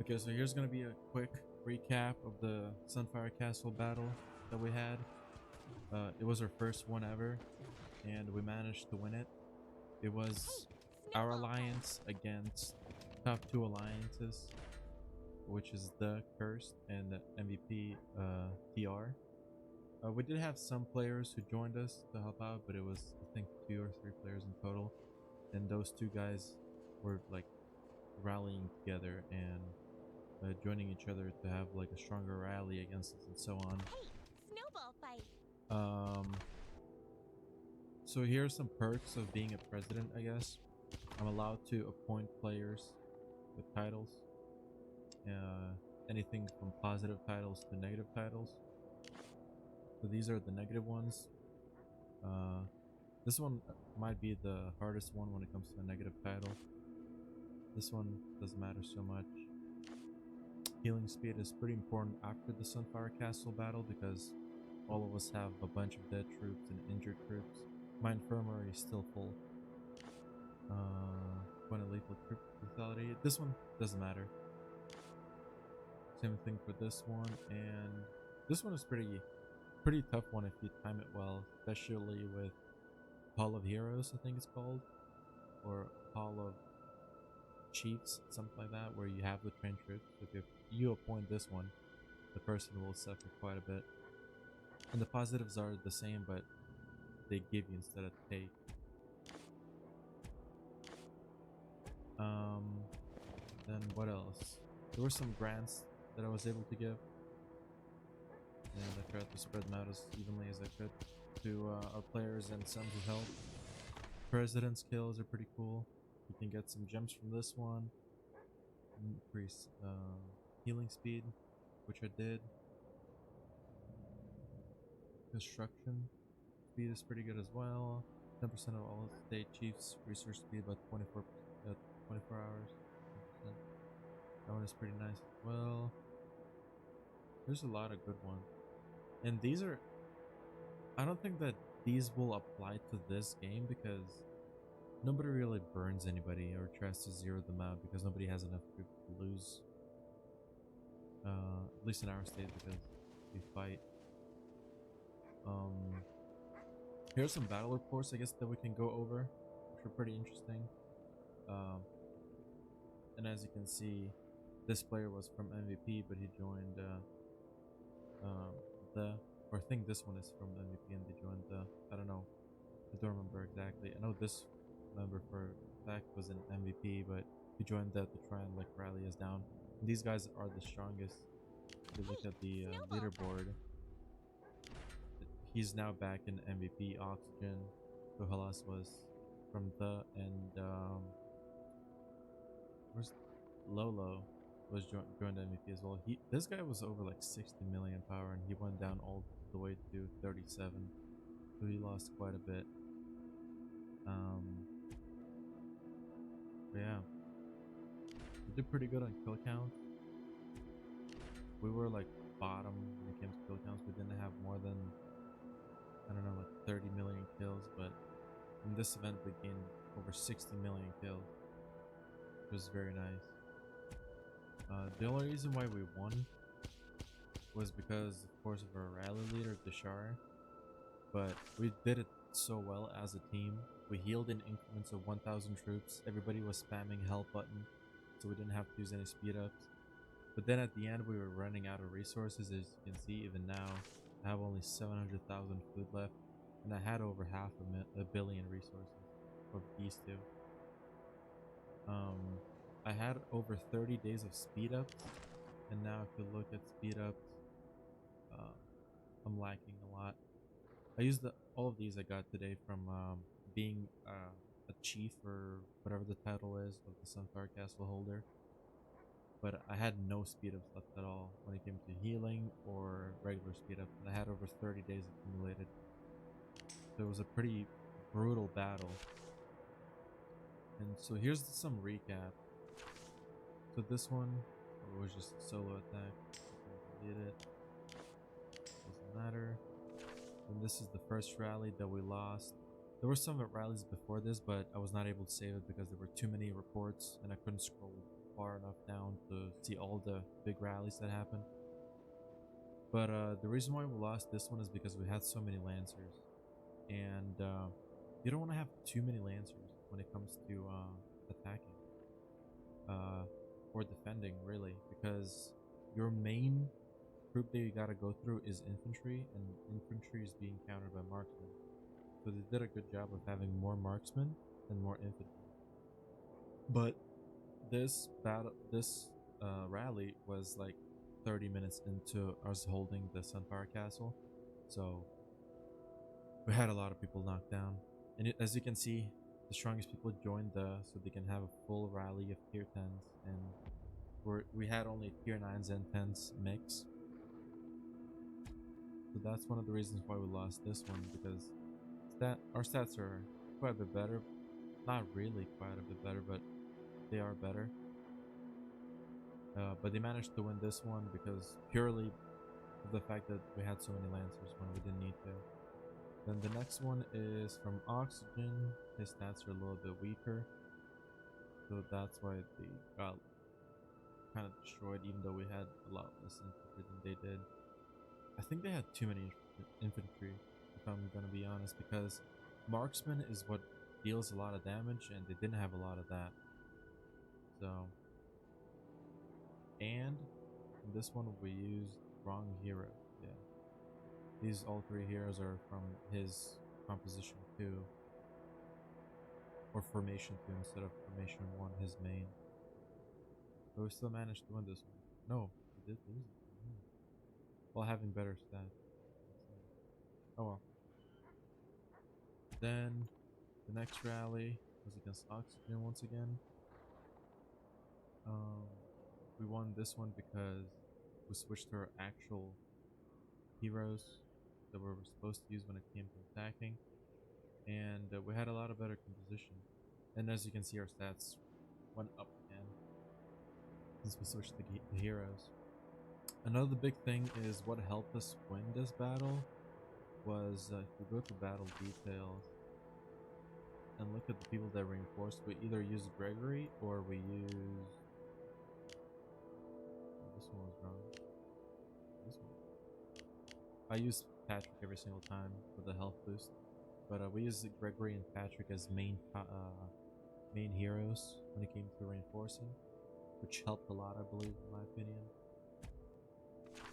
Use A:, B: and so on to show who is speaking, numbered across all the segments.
A: Okay, so here's gonna be a quick recap of the Sunfire Castle battle that we had. It was our first one ever, and we managed to win it. It was
B: Hey,
A: our
B: snowball fight.
A: alliance against top two alliances, which is the Cursed and the MVP TR. We did have some players who joined us to help out, but it was I think 2 or 3 players in total, and those two guys were like rallying together and joining each other to have like a stronger rally against us and so on.
B: Hey, snowball fight.
A: Um, so here are some perks of being a president, I guess. I'm allowed to appoint players with titles, uh, anything from positive titles to negative titles. So these are the negative ones. Uh, this one might be the hardest one when it comes to a negative title. This one doesn't matter so much. Healing speed is pretty important after the Sunfire Castle battle because all of us have a bunch of dead troops and injured troops. My infirmary is still full. When a lethal troop lethality. This one doesn't matter. Same thing for this one, and this one is pretty tough one if you time it well, especially with Hall of Heroes, I think it's called, or Hall of Chiefs, something like that, where you have the trained troops. If you appoint this one, the person will suffer quite a bit. And the positives are the same, but they give you instead of take. Um, then what else? There were some grants that I was able to give, and I tried to spread them out as evenly as I could to our players and some who helped. President's kills are pretty cool. You can get some gems from this one. Increase healing speed, which I did. Construction speed is pretty good as well. 10% of all state chiefs research speed by 24 hours. 10%. That one is pretty nice as well. There's a lot of good ones. And these are, I don't think that these will apply to this game because nobody really burns anybody or tries to zero them out because nobody has enough troops to lose. At least in our state because we fight. Um, Here's some battle reports I guess that we can go over, which are pretty interesting. Um, and as you can see, this player was from MVP, but he joined um, the, or I think this one is from MVP and they joined the, I don't know, I don't remember exactly. I know this member for fact was an MVP, but he joined that to try and like rally us down. And these guys are the strongest. If you look
B: Hey,
A: at the
B: snowball fight.
A: leaderboard, he's now back in MVP. Oxygen, Kohalas was from the, and where's Lolo was joined MVP as well. This guy was over like 60 million power, and he went down all the way to 37, so he lost quite a bit. Um, but yeah, we did pretty good on kill count. We were like bottom when it came to kill counts. We didn't have more than, I don't know, like 30 million kills, but in this event we gained over 60 million kills, which was very nice. The only reason why we won was because, of course, of our rally leader, Deshar, but we did it so well as a team. We healed in increments of 1,000 troops. Everybody was spamming help button, so we didn't have to use any speed ups. But then at the end, we were running out of resources. As you can see, even now, I have only 700,000 food left, and I had over half a billion resources of these two. Um, I had over 30 days of speed ups, and now if you look at speed ups, uh, I'm lacking a lot. I used all of these I got today from being a chief or whatever the title is of the Sunfire Castle holder. But I had no speed ups left at all when it came to healing or regular speed ups, and I had over 30 days accumulated. So it was a pretty brutal battle. And so here's some recap. So this one was just a solo attack. You can delete it. Doesn't matter. And this is the first rally that we lost. There were some rallies before this, but I was not able to save it because there were too many reports and I couldn't scroll far enough down to see all the big rallies that happened. But the reason why we lost this one is because we had so many Lancers, and you don't want to have too many Lancers when it comes to attacking uh, or defending, really, because your main group that you gotta go through is infantry, and infantry is being countered by marksmen. So they did a good job of having more marksmen and more infantry. But this rally was like 30 minutes into us holding the Sunfire Castle, so we had a lot of people knocked down. And as you can see, the strongest people joined so they can have a full rally of tier 10s, and we had only tier 9s and 10s mix. So that's one of the reasons why we lost this one, because our stats are quite a bit better. Not really quite a bit better, but they are better. But they managed to win this one because purely of the fact that we had so many Lancers when we didn't need to. Then the next one is from Oxygen. His stats are a little bit weaker, so that's why they got kind of destroyed, even though we had a lot less infantry than they did. I think they had too many infantry, if I'm gonna be honest, because marksman is what deals a lot of damage, and they didn't have a lot of that. So, and in this one we used wrong hero. Yeah, these all three heroes are from his composition 2, or formation 2 instead of formation 1, his main. But we still managed to win this one. No, we did lose it. While having better stats. Oh well. Then the next rally was against Oxygen once again. We won this one because we switched to our actual heroes that we were supposed to use when it came to attacking, and we had a lot of better composition. And as you can see, our stats went up again since we switched the heroes. Another big thing is what helped us win this battle was if we go to battle details and look at the people that reinforced, we either use Gregory or we use... This one was wrong. This one. I use Patrick every single time for the health boost, but we use Gregory and Patrick as main heroes when it came to reinforcing, which helped a lot, I believe, in my opinion.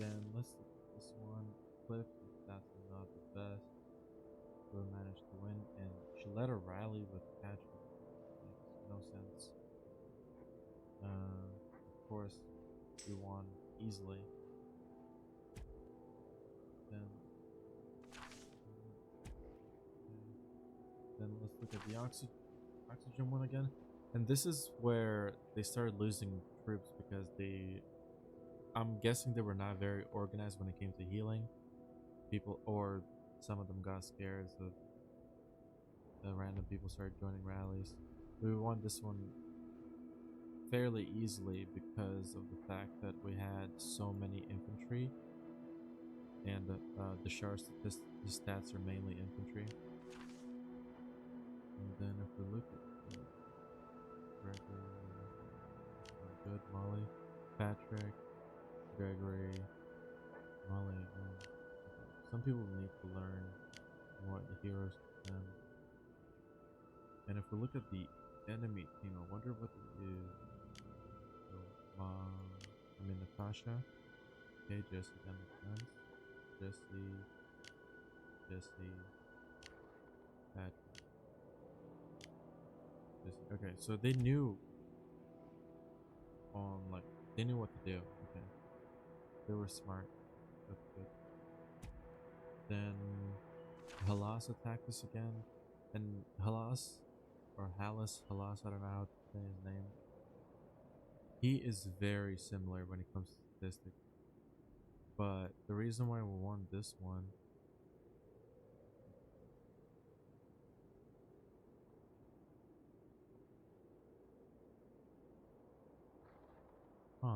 A: Then let's look at this one. Cliff, that's not the best. We managed to win, and she led a rally with Patrick. Makes no sense. Of course, we won easily. Then let's look at the oxygen one again. And this is where they started losing troops because I'm guessing they were not very organized when it came to healing people, or some of them got scared, so the random people started joining rallies. We won this one fairly easily because of the fact that we had so many infantry, and the Shar stats are mainly infantry. And then if we look at Gregory, good, Molly, Patrick, Gregory, Molly. Some people need to learn what the heroes can. And if we look at the enemy team, I wonder what they use. So, Natasha. Okay, Jesse, that makes sense. Jesse, Patrick. Jesse. Okay, so they knew they knew what to do. Okay, they were smart. That's good. Then Halas attacked us again, and Halas, I don't know how to say his name. He is very similar when it comes to statistics, but the reason why we won this one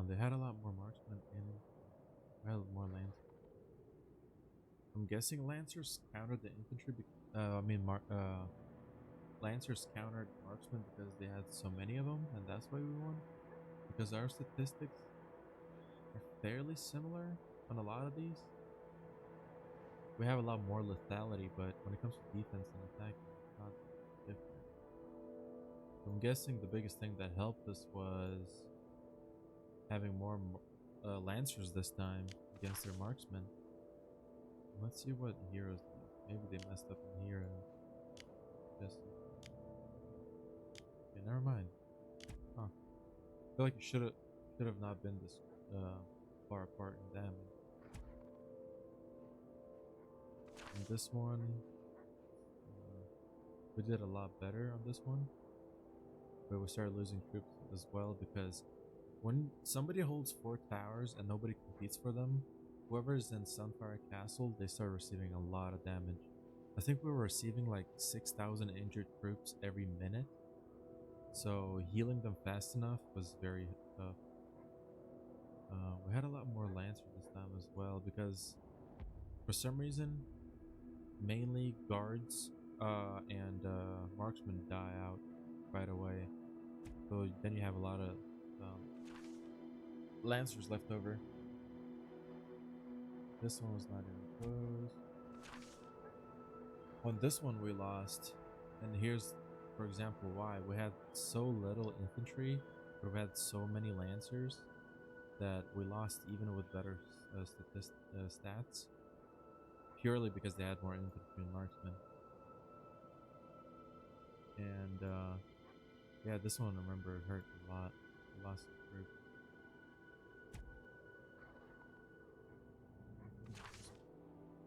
A: they had a lot more marksmen and more lancers. I'm guessing lancers countered the infantry. Lancers countered marksmen because they had so many of them, and that's why we won. because our statistics are fairly similar on a lot of these. We have a lot more lethality, but when it comes to defense and attack, it's not different. I'm guessing the biggest thing that helped us was having more lancers this time against their marksmen. Let's see what heroes do. Maybe they messed up in hero. Just okay, never mind. Huh. I feel like it should have not been this far apart in damage. And this one, we did a lot better on this one, but we started losing troops as well because when somebody holds 4 towers and nobody competes for them, whoever is in Sunfire Castle, they start receiving a lot of damage. I think we were receiving like 6,000 injured troops every minute, so healing them fast enough was very tough. We had a lot more Lancer this time as well because for some reason, mainly guards and marksmen die out right away. So then you have a lot of Lancers left over. This one was not even close. On this one we lost, and here's, for example, why. We had so little infantry, but we had so many Lancers that we lost even with better stats, purely because they had more infantry and marksmen. And yeah, this one, I remember, hurt a lot. We lost a group.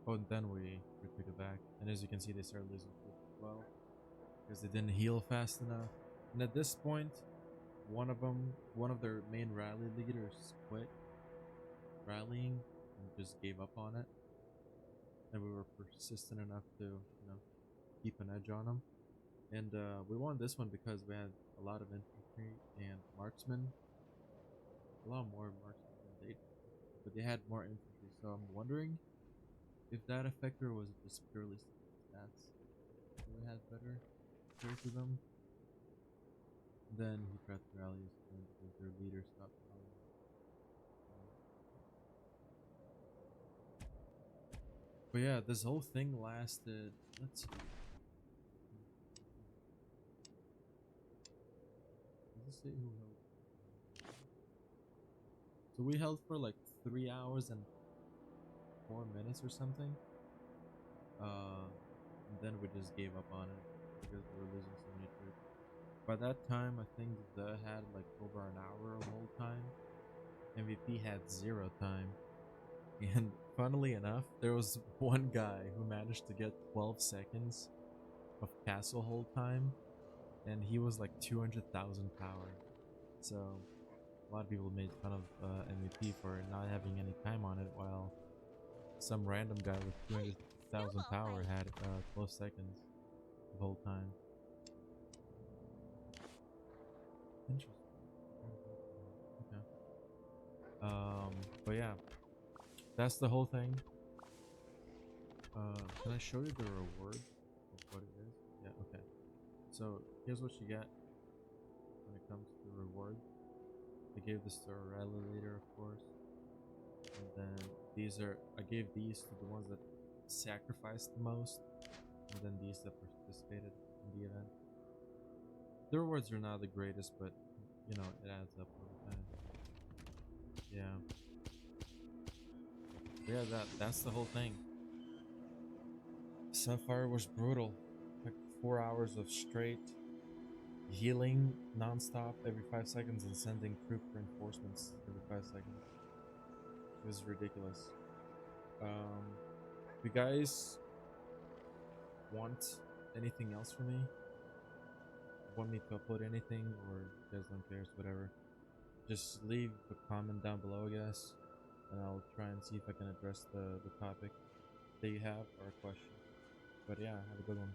A: Oh, and then we took it back, and as you can see, they started losing troops as well because they didn't heal fast enough. And at this point, one of their main rally leaders quit rallying and just gave up on it. And we were persistent enough to, keep an edge on them. And we won this one because we had a lot of infantry and marksmen. A lot more marksmen than they did, but they had more infantry. So I'm wondering if that effector was just purely stats. So we had better compared to them. Then he tried to rally us again because their leader stopped rallying. But yeah, this whole thing lasted. Let's see. Does it say who held? So we held for like 3 hours and 4 minutes or something. And then we just gave up on it because we were losing so many troops. By that time, I think the had like over an hour of hold time. MVP had 0 time. And funnily enough, there was one guy who managed to get 12 seconds of castle hold time, and he was like 200,000 power. So a lot of people made fun of MVP for not having any time on it, while some random guy with 200,000 power had 12 seconds of hold time. Interesting. Okay. But yeah, that's the whole thing. Can I show you the reward of what it is? Yeah, okay. So here's what you get when it comes to reward. I gave this to our rally leader, of course. And then I gave these to the ones that sacrificed the most, and then these that participated in the event. The rewards are not the greatest, but it adds up over time. Yeah. But yeah, that's the whole thing. Sunfire was brutal. Like 4 hours of straight healing non-stop every 5 seconds and sending troop reinforcements every 5 seconds. It was ridiculous. If you guys want anything else from me, want me to upload anything, or you guys don't care, whatever, just leave a comment down below, I guess, and I'll try and see if I can address the topic that you have or a question. But yeah, have a good one.